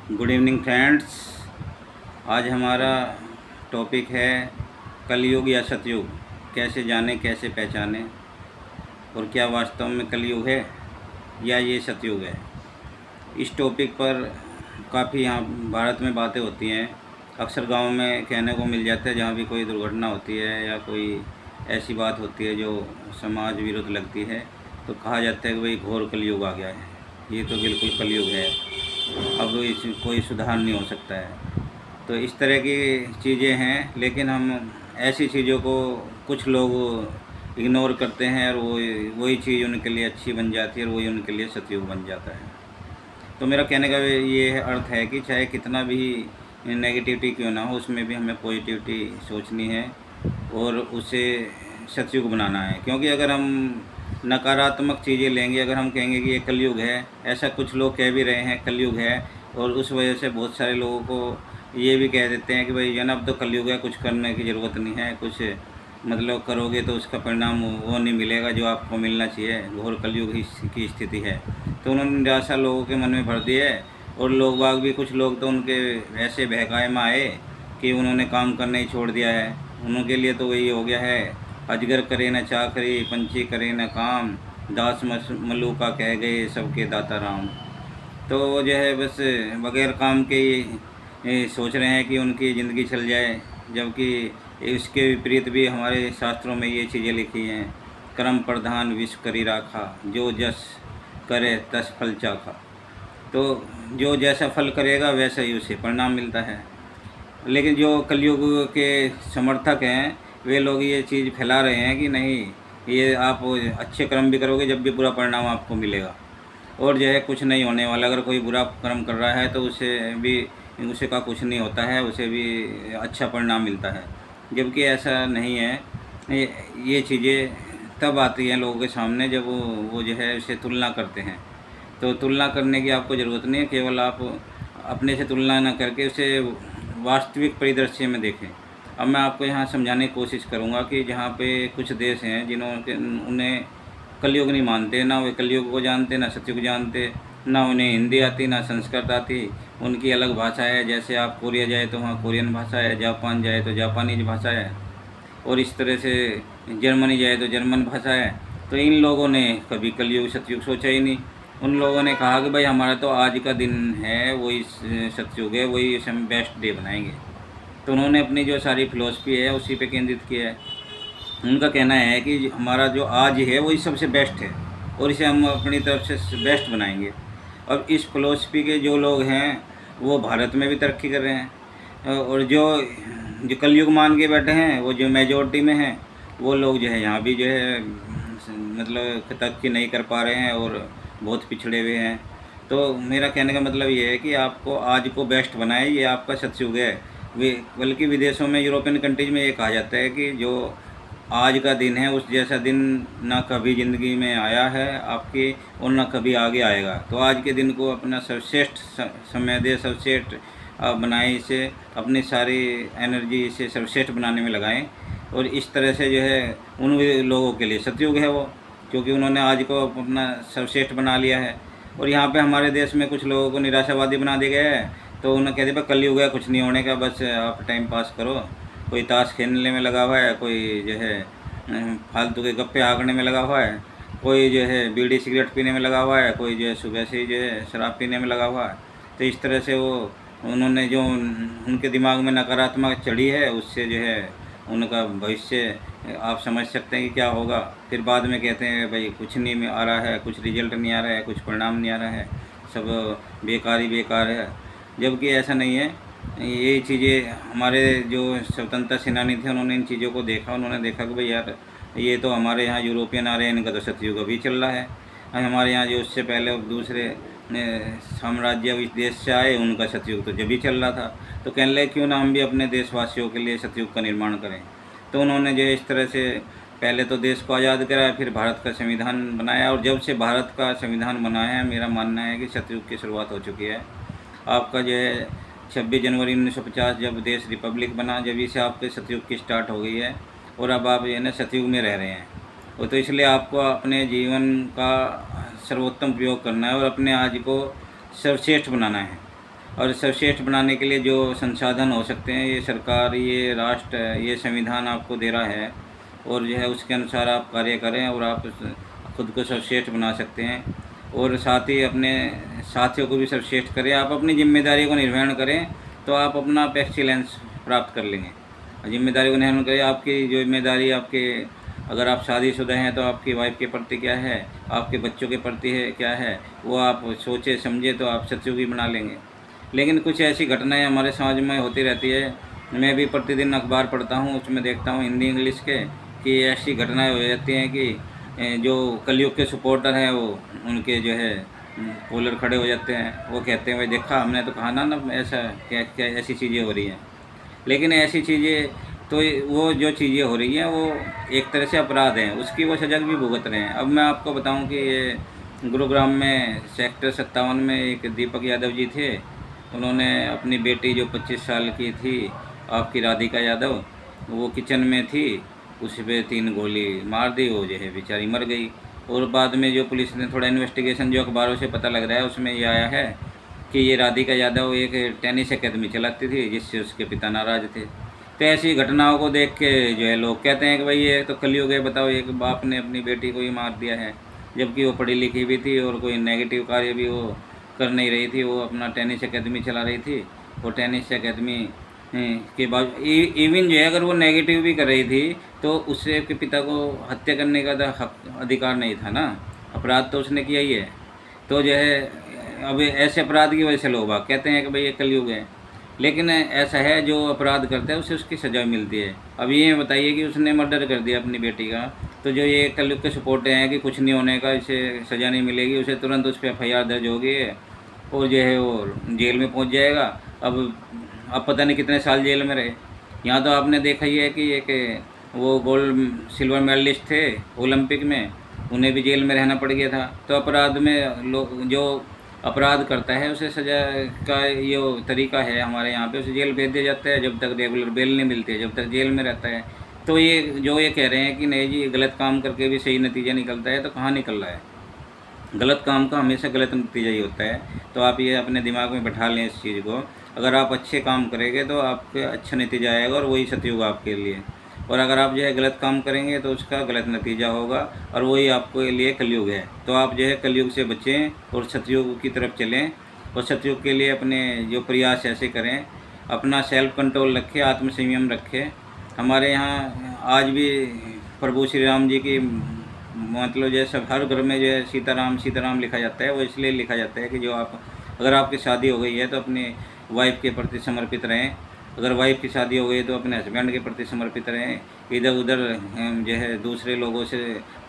Good evening friends. आज हमारा topic है कलयुग या सतयुग। कैसे जाने, कैसे पहचाने और क्या वास्तव में कलयुग है या ये सतयुग है। इस टॉपिक पर काफ़ी यहाँ भारत में बातें होती हैं। अक्सर गांव में कहने को मिल जाता है, जहाँ भी कोई दुर्घटना होती है या कोई ऐसी बात होती है जो समाज विरुद्ध लगती है, तो कहा जाता है कि भाई घोर कलयुग आ गया है। ये तो बिल्कुल कलयुग है, अब इस कोई सुधार नहीं हो सकता है। तो इस तरह की चीज़ें हैं, लेकिन हम ऐसी चीज़ों को कुछ लोग इग्नोर करते हैं और वही चीज़ उनके लिए अच्छी बन जाती है और वही उनके लिए सतयुग बन जाता है। तो मेरा कहने का ये अर्थ है कि चाहे कितना भी नेगेटिविटी क्यों ना हो, उसमें भी हमें पॉजिटिविटी सोचनी है और उसे सतयुग बनाना है। क्योंकि अगर हम नकारात्मक चीज़ें लेंगे, अगर हम कहेंगे कि ये कलयुग है, ऐसा कुछ लोग कह भी रहे हैं कलयुग है, और उस वजह से बहुत सारे लोगों को ये भी कह देते हैं कि भाई जन अब तो कलयुग है, कुछ करने की ज़रूरत नहीं है, कुछ मतलब करोगे तो उसका परिणाम वो नहीं मिलेगा जो आपको मिलना चाहिए, घोर कलयुग की स्थिति है। तो उन्होंने निराशा लोगों के मन में भर दी है, और लोग बाग भी, कुछ लोग तो उनके ऐसे बहकाए में आए कि उन्होंने काम करना ही छोड़ दिया है। उनके लिए तो वही हो गया है, अजगर करे न चाकरी, पंछी करे न काम, दास मलूका कह गए सबके दाता राम। तो वो जो है बस बगैर काम के ही सोच रहे हैं कि उनकी ज़िंदगी चल जाए, जबकि इसके विपरीत भी हमारे शास्त्रों में ये चीज़ें लिखी हैं, कर्म प्रधान विश्व करी राखा, जो जस करे तस फल चाखा। तो जो जैसा फल करेगा वैसा ही उसे परिणाम मिलता है। लेकिन जो कलयुग के समर्थक हैं, वे लोग ये चीज़ फैला रहे हैं कि नहीं, ये आप अच्छे कर्म भी करोगे जब भी बुरा परिणाम आपको मिलेगा, और जो है कुछ नहीं होने वाला। अगर कोई बुरा कर्म कर रहा है तो उसे का कुछ नहीं होता है, उसे भी अच्छा परिणाम मिलता है, जबकि ऐसा नहीं है। ये चीज़ें तब आती हैं लोगों के सामने जब वो जो है उसे तुलना करते हैं। तो तुलना करने की आपको ज़रूरत नहीं है, केवल आप अपने से तुलना न करके उसे वास्तविक परिदृश्य में देखें। अब मैं आपको यहाँ समझाने की कोशिश करूँगा कि जहाँ पे कुछ देश हैं उन्हें कलयुग नहीं मानते, ना वे कलयुग को जानते, ना सतयुग जानते, ना उन्हें हिंदी आती, ना संस्कृत आती, उनकी अलग भाषा है। जैसे आप कोरिया जाए तो वहाँ कोरियन भाषा है, जापान जाए तो जापानीज भाषा है, और इस तरह से जर्मनी जाए तो जर्मन भाषा है। तो इन लोगों ने कभी कलयुग सतयुग सोचा ही नहीं। उन लोगों ने कहा कि भाई हमारा तो आज का दिन है, वही सतयुग है, वही हम बेस्ट डे बनाएंगे। तो उन्होंने अपनी जो सारी फिलॉसफी है उसी पे केंद्रित किया है। उनका कहना है कि हमारा जो आज है वही सबसे बेस्ट है, और इसे हम अपनी तरफ से बेस्ट बनाएंगे। अब इस फिलॉसफी के जो लोग हैं वो भारत में भी तरक्की कर रहे हैं, और जो जो कलयुग मान के बैठे हैं, वो जो मेजोरिटी में हैं, वो लोग जो है यहाँ भी जो है मतलब तरक्की नहीं कर पा रहे हैं और बहुत पिछड़े हुए हैं। तो मेरा कहने का मतलब ये है कि आपको आज को बेस्ट बनाए, ये आपका सतयुग है। बल्कि विदेशों में, यूरोपियन कंट्रीज में ये कहा जाता है कि जो आज का दिन है उस जैसा दिन ना कभी ज़िंदगी में आया है आपके, और ना कभी आगे आएगा। तो आज के दिन को अपना सर्वश्रेष्ठ समय दे, सर्वश्रेष्ठ बनाएं, इसे अपनी सारी एनर्जी इसे सर्वश्रेष्ठ बनाने में लगाएं। और इस तरह से जो है उन लोगों के लिए सतयुग है वो, क्योंकि उन्होंने आज को अपना सर्वश्रेष्ठ बना लिया है। और यहाँ पे हमारे देश में कुछ लोगों को निराशावादी बना दिया गया है। तो उन्हें कहते भाई कलयुग है, कुछ नहीं होने का, बस आप टाइम पास करो। कोई ताश खेलने में लगा हुआ है, कोई जो है फालतू के गप्पे हाँकने में लगा हुआ है, कोई जो है बीड़ी सिगरेट पीने में लगा हुआ है, कोई जो है सुबह से ही जो है शराब पीने में लगा हुआ है। तो इस तरह से वो उन्होंने जो उनके दिमाग में नकारात्मक चढ़ी है, उससे जो है उनका भविष्य आप समझ सकते हैं कि क्या होगा। फिर बाद में कहते हैं भाई कुछ नहीं आ रहा है, कुछ रिजल्ट नहीं आ रहा है, कुछ परिणाम नहीं आ रहा है, सब बेकार ही बेकार है। जबकि ऐसा नहीं है। ये चीज़ें हमारे जो स्वतंत्रता सेनानी थे उन्होंने इन चीज़ों को देखा, उन्होंने देखा कि भाई यार ये तो हमारे यहाँ यूरोपियन आ रहे हैं, इनका तो सतयुग अभी चल रहा है। हमारे यहाँ जो उससे पहले दूसरे साम्राज्य इस देश से आए, उनका सतयुग तो जब भी चल रहा था। तो कहने लगे क्यों ना हम भी अपने देशवासियों के लिए सतयुग का निर्माण करें। तो उन्होंने जो इस तरह से पहले तो देश को आज़ाद कराया, फिर भारत का संविधान बनाया, और जब से भारत का संविधान बना है, मेरा मानना है कि सतयुग की शुरुआत हो चुकी है। आपका जो है 26 जनवरी 1950 जब देश रिपब्लिक बना, जब से आपके सतयुग की स्टार्ट हो गई है, और अब आप जो है ना सतयुग में रह रहे हैं। और तो इसलिए आपको अपने जीवन का सर्वोत्तम प्रयोग करना है और अपने आज को सर्वश्रेष्ठ बनाना है। और सर्वश्रेष्ठ बनाने के लिए जो संसाधन हो सकते हैं, ये सरकार, ये राष्ट्र, ये संविधान आपको दे रहा है, और जो है उसके अनुसार आप कार्य करें और आप खुद को सर्वश्रेष्ठ बना सकते हैं। और साथ ही अपने साथियों को भी सर्वश्रेष्ठ करें। आप अपनी जिम्मेदारी को निर्वहन करें तो आप अपना एक्सीलेंस प्राप्त कर लेंगे। जिम्मेदारी को निर्वहन करें। आपकी जिम्मेदारी आपके, अगर आप शादीशुदा हैं तो आपकी वाइफ के प्रति क्या है, आपके बच्चों के प्रति है क्या है, वो आप सोचे समझे तो आप सतयुगी बना लेंगे। लेकिन कुछ ऐसी घटनाएं हमारे समाज में होती रहती है। मैं भी प्रतिदिन अखबार पढ़ता हूँ, उसमें देखता हूँ हिंदी इंग्लिश के, कि ऐसी घटनाएं हो जाती हैं कि जो कलयुग के सपोर्टर हैं वो उनके जो है कॉलर खड़े हो जाते हैं। वो कहते हैं भाई देखा, हमने तो कहा ना ऐसा क्या क्या ऐसी चीज़ें हो रही हैं। लेकिन ऐसी चीज़ें तो वो जो चीज़ें हो रही हैं वो एक तरह से अपराध हैं, उसकी वो सज़ा भी भुगत रहे हैं। अब मैं आपको बताऊं कि ये गुरुग्राम में सेक्टर 57 में एक दीपक यादव जी थे। उन्होंने अपनी बेटी जो 25 साल की थी, आपकी राधिका यादव, वो किचन में थी, उस पर 3 गोली मार दी, वो जो है बेचारी मर गई। और बाद में जो पुलिस ने थोड़ा इन्वेस्टिगेशन जो अखबारों से पता लग रहा है उसमें ये आया है कि ये राधिका यादव एक टेनिस अकेडमी चलाती थी, जिससे उसके पिता नाराज़ थे। तो ऐसी घटनाओं को देख के जो है लोग कहते हैं कि भाई ये तो कलयुग है। बताओ, एक बाप ने अपनी बेटी को ही मार दिया है, जबकि वो पढ़ी लिखी भी थी और कोई नेगेटिव कार्य भी वो कर नहीं रही थी। वो अपना टेनिस अकेडमी चला रही थी, और टेनिस अकेडमी के बाद इवन जो है अगर वो नेगेटिव भी कर रही थी तो उससे के पिता को हत्या करने का अधिकार नहीं था ना। अपराध तो उसने किया ही है। तो जो है अब ऐसे अपराध की वजह से लोग बाग कहते हैं कि भाई ये कलयुग है। लेकिन ऐसा है, जो अपराध करता है उसे उसकी सज़ा मिलती है। अब ये बताइए कि उसने मर्डर कर दिया अपनी बेटी का, तो जो ये कलयुग के सपोर्ट हैं कि कुछ नहीं होने का, इसे सज़ा नहीं मिलेगी, उसे तुरंत उस पर FIR दर्ज होगी और जो है वो जेल में पहुंच जाएगा। अब पता नहीं कितने साल जेल में रहे। यहाँ तो आपने देखा ही है कि एक वो गोल्ड सिल्वर मेडलिस्ट थे ओलंपिक में, उन्हें भी जेल में रहना पड़ गया था। तो अपराध में लोग जो अपराध करता है उसे सज़ा का ये तरीका है हमारे यहाँ पे, उसे जेल भेज दिया जाता है जब तक रेगुलर बेल नहीं मिलती है, जब तक जेल में रहता है। तो ये जो ये कह रहे हैं कि नहीं जी गलत काम करके भी सही नतीजा निकलता है, तो कहाँ निकल रहा है? गलत काम का हमेशा गलत नतीजा ही होता है। तो आप ये अपने दिमाग में बैठा लें इस चीज़ को। अगर आप अच्छे काम करेंगे तो आपके अच्छा नतीजा आएगा और वही सतयुग आपके लिए। और अगर आप जो है गलत काम करेंगे तो उसका गलत नतीजा होगा, और वही आपके लिए कलयुग है। तो आप जो है कलयुग से बचें और सतयुग की तरफ चलें, और सतयुग के लिए अपने जो प्रयास ऐसे करें, अपना सेल्फ कंट्रोल रखें, आत्मसंयम रखें। हमारे यहाँ आज भी प्रभु श्री राम जी की मतलब जैसे हर घर में जो है सीताराम सीताराम लिखा जाता है, वो इसलिए लिखा जाता है कि जो आप, अगर आपकी शादी हो गई है तो अपनी वाइफ के प्रति समर्पित रहें। अगर वाइफ की शादी हो गई तो अपने हस्बैंड के प्रति समर्पित रहें। इधर उधर जो है दूसरे लोगों से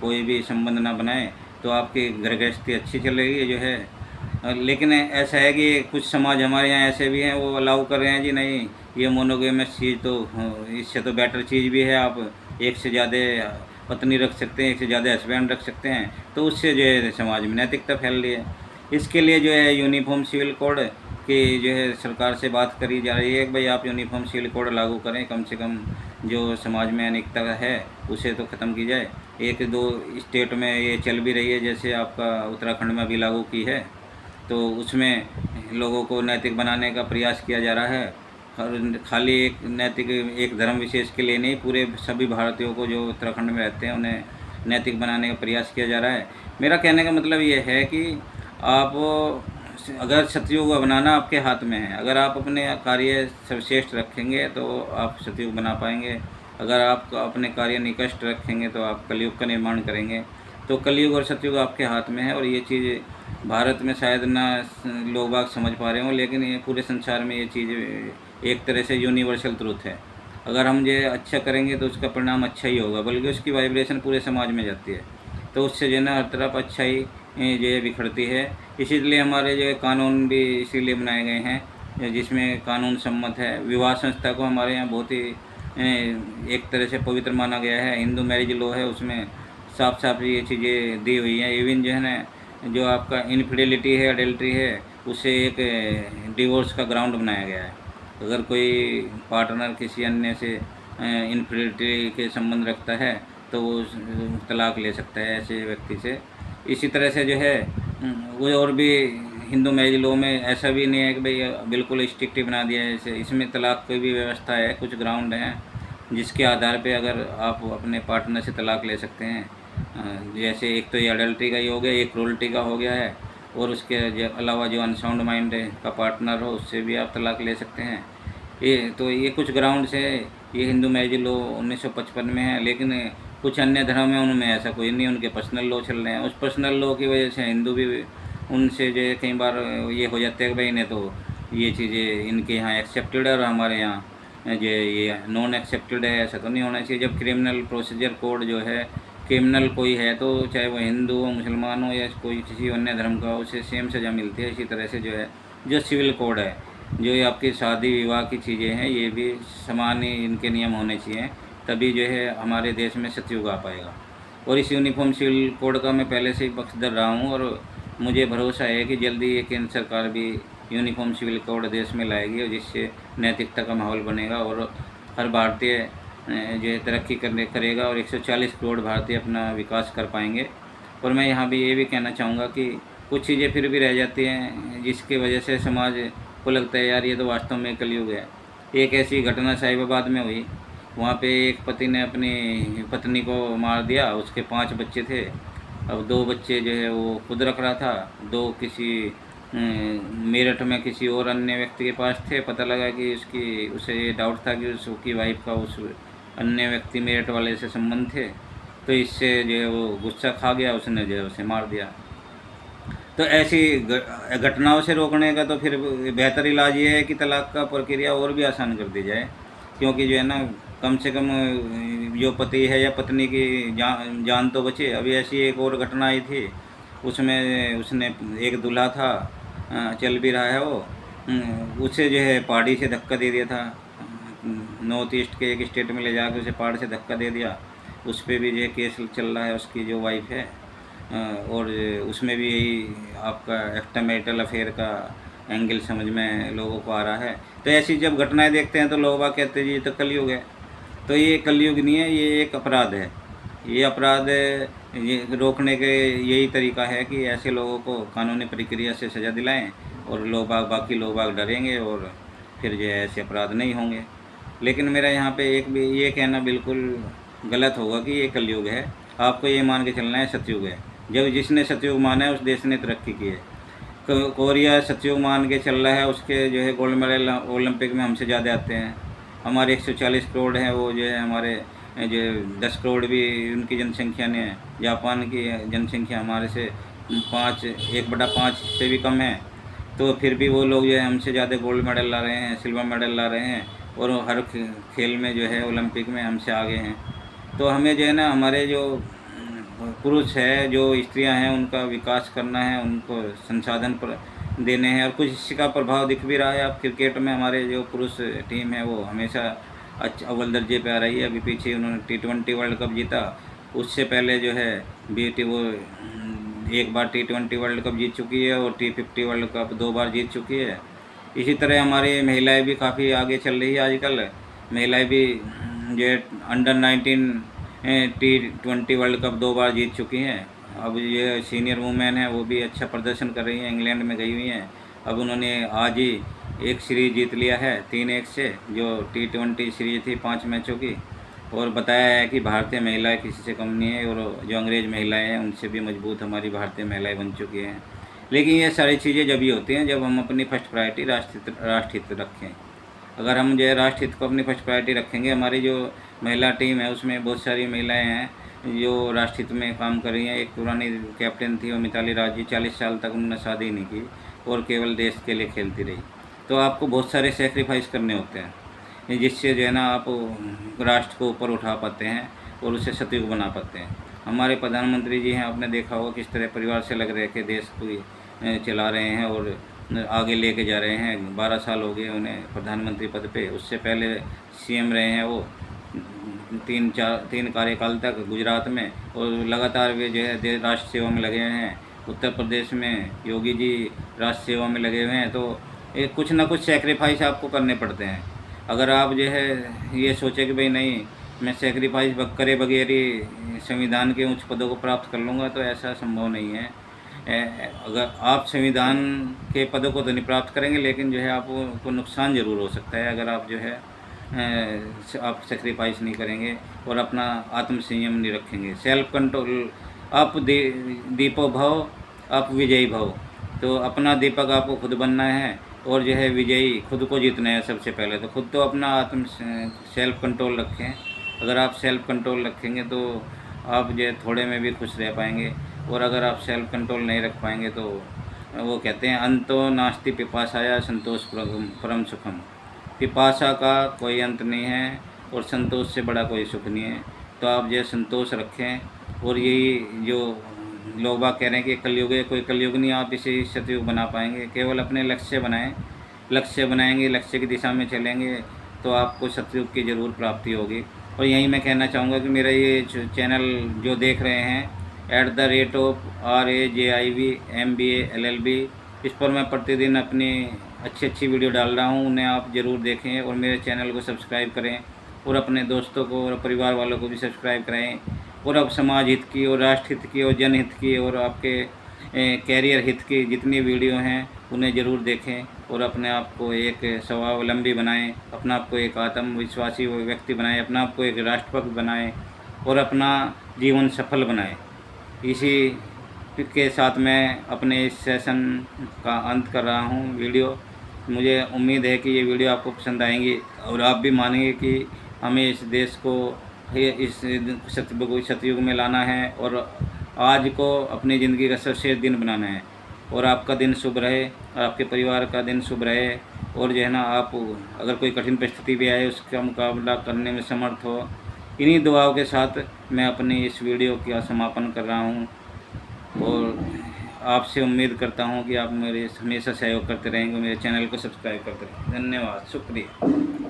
कोई भी संबंध ना बनाएं, तो आपकी घर गृहस्थी अच्छी चलेगी जो है। लेकिन ऐसा है कि कुछ समाज हमारे यहाँ ऐसे भी हैं, वो अलाउ कर रहे हैं जी नहीं ये मोनोगेमस चीज़ तो इससे तो बेटर चीज़ भी है, आप एक से ज़्यादा पत्नी रख सकते हैं, एक से ज़्यादा हस्बैंड रख सकते हैं। तो उससे जो है समाज में नैतिकता फैल रही है। इसके लिए जो है यूनिफॉर्म सिविल कोड की जो है सरकार से बात करी जा रही है कि भाई आप यूनिफॉर्म सिविल कोड लागू करें, कम से कम जो समाज में अनेकता है उसे तो ख़त्म की जाए। 1-2 स्टेट में ये चल भी रही है, जैसे आपका उत्तराखंड में भी लागू की है। तो उसमें लोगों को नैतिक बनाने का प्रयास किया जा रहा है, और खाली एक नैतिक एक धर्म विशेष के लिए नहीं, पूरे सभी भारतीयों को जो उत्तराखंड में रहते हैं उन्हें नैतिक बनाने का प्रयास किया जा रहा है। मेरा कहने का मतलब ये है कि आप अगर सतयुग बनाना आपके हाथ में है, अगर आप अपने कार्य सर्वश्रेष्ठ रखेंगे तो आप सतयुग बना पाएंगे। अगर आप अपने कार्य निकृष्ट रखेंगे तो आप कलयुग का निर्माण करेंगे। तो कलयुग और सतयुग आपके हाथ में है, और ये चीज़ भारत में शायद ना लोग बाग समझ पा रहे हों, लेकिन ये पूरे संसार में ये चीज़ एक तरह से यूनिवर्सल ट्रूथ है। अगर हम ये अच्छा करेंगे तो उसका परिणाम अच्छा ही होगा, बल्कि उसकी वाइब्रेशन पूरे समाज में जाती है। तो उससे जो है ना हर तरफ अच्छाई जो है बिखरती है। इसीलिए हमारे जो कानून भी इसीलिए बनाए गए हैं जिसमें कानून सम्मत है। विवाह संस्था को हमारे यहाँ बहुत ही एक तरह से पवित्र माना गया है। हिंदू मैरिज लॉ है, उसमें साफ साफ ये चीज़ें दी हुई हैं। इवन जो है ना जो आपका इनफिडेलिटी है, अडल्ट्री है, उसे एक डिवोर्स का ग्राउंड बनाया गया है। अगर कोई पार्टनर किसी अन्य से इनफिडेलिटी के संबंध रखता है तो वो तलाक ले सकता है ऐसे व्यक्ति से। इसी तरह से जो है वो और भी हिंदू मैरिज लॉ में ऐसा भी नहीं है कि भाई बिल्कुल स्ट्रिक्ट बना दिया है। जैसे इसमें तलाक की भी व्यवस्था है, कुछ ग्राउंड हैं जिसके आधार पे अगर आप अपने पार्टनर से तलाक ले सकते हैं। जैसे एक तो ये अडल्ट्री का ही हो गया, एक क्रूरल्टी का हो गया है, और उसके अलावा जो अनसाउंड माइंड का पार्टनर हो उससे भी आप तलाक ले सकते हैं। ये कुछ ग्राउंड्स है। ये हिंदू मैरिज लॉ 1955 में है, लेकिन कुछ अन्य धर्म है उनमें ऐसा कोई नहीं, उनके पर्सनल लॉ चल रहे हैं। उस पर्सनल लॉ की वजह से हिंदू भी उनसे जो है कई बार ये हो जाते हैं कि भाई इन्हें तो ये चीज़ें इनके यहाँ एक्सेप्टेड है और हमारे यहाँ जो ये नॉन एक्सेप्टेड है, ऐसा तो नहीं होना चाहिए। जब क्रिमिनल प्रोसीजर कोड जो है, क्रिमिनल कोई है तो चाहे वो हिंदू हो, मुसलमान हो या कोई किसी अन्य धर्म का हो, उसे सेम सज़ा मिलती है। इसी तरह से जो है जो सिविल कोड है, जो ये आपकी शादी विवाह की चीज़ें हैं, ये भी समान ही इनके नियम होने चाहिए, तभी जो है हमारे देश में सतयुग आ पाएगा। और इस यूनिफॉर्म सिविल कोड का मैं पहले से ही पक्षधर रहा हूँ, और मुझे भरोसा है कि जल्दी ये केंद्र सरकार भी यूनिफॉर्म सिविल कोड देश में लाएगी, और जिससे नैतिकता का माहौल बनेगा और हर भारतीय जो है तरक्की करेगा, और 140 करोड़ भारतीय अपना विकास कर पाएंगे। और मैं यहाँ भी ये भी कहना चाहूँगा कि कुछ चीज़ें फिर भी रह जाती हैं जिसकी वजह से समाज को लगता है यार ये तो वास्तव में कलयुग है। एक ऐसी घटना साहिबाबाद में हुई, वहाँ पे एक पति ने अपनी पत्नी को मार दिया, उसके 5 बच्चे थे। अब 2 बच्चे जो है वो खुद रख रहा था, 2 किसी मेरठ में किसी और अन्य व्यक्ति के पास थे। पता लगा कि उसे ये डाउट था कि उसकी वाइफ का उस अन्य व्यक्ति मेरठ वाले से संबंध थे, तो इससे जो है वो गुस्सा खा गया, उसने जो है उसे मार दिया। तो ऐसी घटनाओं से रोकने का तो फिर बेहतर इलाज ये है कि तलाक का प्रक्रिया और भी आसान कर दी जाए, क्योंकि जो है ना कम से कम जो पति है या पत्नी की जान तो बचे। अभी ऐसी एक और घटना आई थी, उसमें उसने एक दूल्हा था, चल भी रहा है वो, उसे जो है पहाड़ी से धक्का दे दिया था। नॉर्थ ईस्ट के एक स्टेट में ले जाकर उसे पहाड़ से धक्का दे दिया। उस पर भी जो है केस चल रहा है, उसकी जो वाइफ है, और उसमें भी यही आपका एक्स्ट्रामैरिटल अफेयर का एंगल समझ में लोगों को आ रहा है। तो ऐसी जब घटनाएं देखते हैं तो लोग कहते हैं जी ये तो कलयुग है। तो ये कलयुग नहीं है, ये एक अपराध है। ये अपराध ये रोकने के यही तरीका है कि ऐसे लोगों को कानूनी प्रक्रिया से सज़ा दिलाएं, और बाकी लोग डरेंगे और फिर जो है ऐसे अपराध नहीं होंगे। लेकिन मेरा यहाँ पे एक भी ये कहना बिल्कुल गलत होगा कि ये कलयुग है। आपको ये मान के चलना है सतयुग है। जब जिसने सतयुग माना है उस देश ने तरक्की की है। कोरिया सतयुग मान के चल रहा है, उसके जो है गोल्ड मेडल ओलंपिक में हमसे ज़्यादा आते हैं। हमारे 140 करोड़ हैं, वो जो है हमारे जो 10 करोड़ भी उनकी जनसंख्या ने है। जापान की जनसंख्या हमारे से 1/5 से भी कम है, तो फिर भी वो लोग जो है हमसे ज़्यादा गोल्ड मेडल ला रहे हैं, सिल्वर मेडल ला रहे हैं, और हर खेल में जो है ओलंपिक में हमसे आगे हैं। तो हमें जो है ना हमारे जो पुरुष है, जो स्त्रियां हैं, उनका विकास करना है, उनको संसाधन पर देने हैं। और कुछ इसका प्रभाव दिख भी रहा है। अब क्रिकेट में हमारे जो पुरुष टीम है वो हमेशा अव्वल दर्जे पे आ रही है। अभी पीछे उन्होंने T20 वर्ल्ड कप जीता, उससे पहले जो है वो एक बार T20 वर्ल्ड कप जीत चुकी है, और T50 वर्ल्ड कप 2 बार जीत चुकी है। इसी तरह हमारी महिलाएं भी काफ़ी आगे चल रही है। आजकल महिलाएं भी जो है अंडर-19 T20 वर्ल्ड कप 2 बार जीत चुकी हैं। अब ये सीनियर वुमेन है, वो भी अच्छा प्रदर्शन कर रही हैं, इंग्लैंड में गई हुई हैं। अब उन्होंने आज ही एक सीरीज़ जीत लिया है 3-1 से, जो T20 सीरीज़ थी 5 मैचों की। और बताया है कि भारतीय महिलाएं किसी से कम नहीं है, और जो अंग्रेज़ महिलाएं हैं उनसे भी मजबूत हमारी भारतीय महिलाएं बन चुकी हैं। लेकिन ये सारी चीज़ें जब ही होती हैं जब हम अपनी फर्स्ट प्रायोरिटी राष्ट्रहित रखें। अगर हम जो है राष्ट्रहित को अपनी फर्स्ट प्रायोरिटी रखेंगे, हमारी जो महिला टीम है उसमें बहुत सारी महिलाएं हैं जो राष्ट्रहित में काम कर रही हैं। एक पुरानी कैप्टन थी वो मिताली राज जी, 40 साल तक उन्होंने शादी नहीं की और केवल देश के लिए खेलती रही। तो आपको बहुत सारे सेक्रीफाइस करने होते हैं, जिससे जो है ना आप राष्ट्र को ऊपर उठा पाते हैं और उसे सतयुग बना पाते हैं। हमारे प्रधानमंत्री जी हैं, आपने देखा होगा किस तरह परिवार से लग रहे के देश को चला रहे हैं और आगे लेके जा रहे हैं। 12 साल हो गए उन्हें प्रधानमंत्री पद पे। उससे पहले सीएम रहे हैं वो 3 कार्यकाल तक गुजरात में, और लगातार वे जो है राष्ट्र सेवा में लगे हुए हैं। उत्तर प्रदेश में योगी जी राष्ट्र सेवा में लगे हुए हैं। तो कुछ ना कुछ सेक्रीफाइस आपको करने पड़ते हैं। अगर आप जो है ये सोचे कि भाई नहीं मैं सेक्रीफाइस करे बगैर ही संविधान के उच्च पदों को प्राप्त कर लूँगा, तो ऐसा संभव नहीं है। अगर आप संविधान के पदों को तो नहीं प्राप्त करेंगे, लेकिन जो है आपको नुकसान ज़रूर हो सकता है अगर आप जो है आप सेक्रीफाइस नहीं करेंगे और अपना आत्म संयम नहीं रखेंगे। सेल्फ कंट्रोल, आप दीपो भव, आप विजयी भव। तो अपना दीपक आपको खुद बनना है और जो है विजयी खुद को जीतना है। सबसे पहले तो खुद तो अपना आत्म सेल्फ कंट्रोल रखें। अगर आप सेल्फ कंट्रोल रखेंगे तो आप जो है थोड़े में भी खुश रह पाएंगे, और अगर आप सेल्फ कंट्रोल नहीं रख पाएंगे तो वो कहते हैं अंतो नास्ति पिपासाया संतोष परम सुखम। पिपासा का कोई अंत नहीं है और संतोष से बड़ा कोई सुख नहीं है। तो आप जो संतोष रखें। और यही जो लोग बाग कह रहे हैं कि कलयुग है, कोई कलयुग नहीं, आप इसे सतयुग बना पाएंगे। केवल अपने लक्ष्य बनाएं, लक्ष्य बनाएंगे, लक्ष्य की दिशा में चलेंगे तो आपको सतयुग की ज़रूर प्राप्ति होगी। और यहीं मैं कहना चाहूँगा कि मेरा ये चैनल जो देख रहे हैं @RAJIVMBALLB, इस पर मैं प्रतिदिन अपनी अच्छी वीडियो डाल रहा हूँ, उन्हें आप ज़रूर देखें और मेरे चैनल को सब्सक्राइब करें और अपने दोस्तों को और परिवार वालों को भी सब्सक्राइब कराएं। और अब समाज हित की और राष्ट्र हित की और जनहित की और आपके कैरियर हित की जितनी वीडियो हैं उन्हें ज़रूर देखें और अपने आप को एक स्वावलंबी बनाएं, अपना आप को एक आत्मविश्वासी व्यक्ति बनाएं, अपना आप को एक राष्ट्रभक्त बनाएं और अपना जीवन सफल बनाएं। इसी के साथ मैं अपने इस सेशन का अंत कर रहा हूं वीडियो। मुझे उम्मीद है कि ये वीडियो आपको पसंद आएंगी और आप भी मानेंगे कि हमें इस देश को इस सतयुग में लाना है और आज को अपनी ज़िंदगी का सर्वश्रेष्ठ दिन बनाना है। और आपका दिन शुभ रहे, आपके परिवार का दिन शुभ रहे, और जो है ना आप अगर कोई कठिन परिस्थिति भी आए उसका मुकाबला करने में समर्थ हो। इन्हीं दुआओं के साथ मैं अपनी इस वीडियो का समापन कर रहा हूँ और आपसे उम्मीद करता हूँ कि आप मेरे हमेशा सहयोग करते रहेंगे, मेरे चैनल को सब्सक्राइब करते रहेंगे। धन्यवाद, शुक्रिया।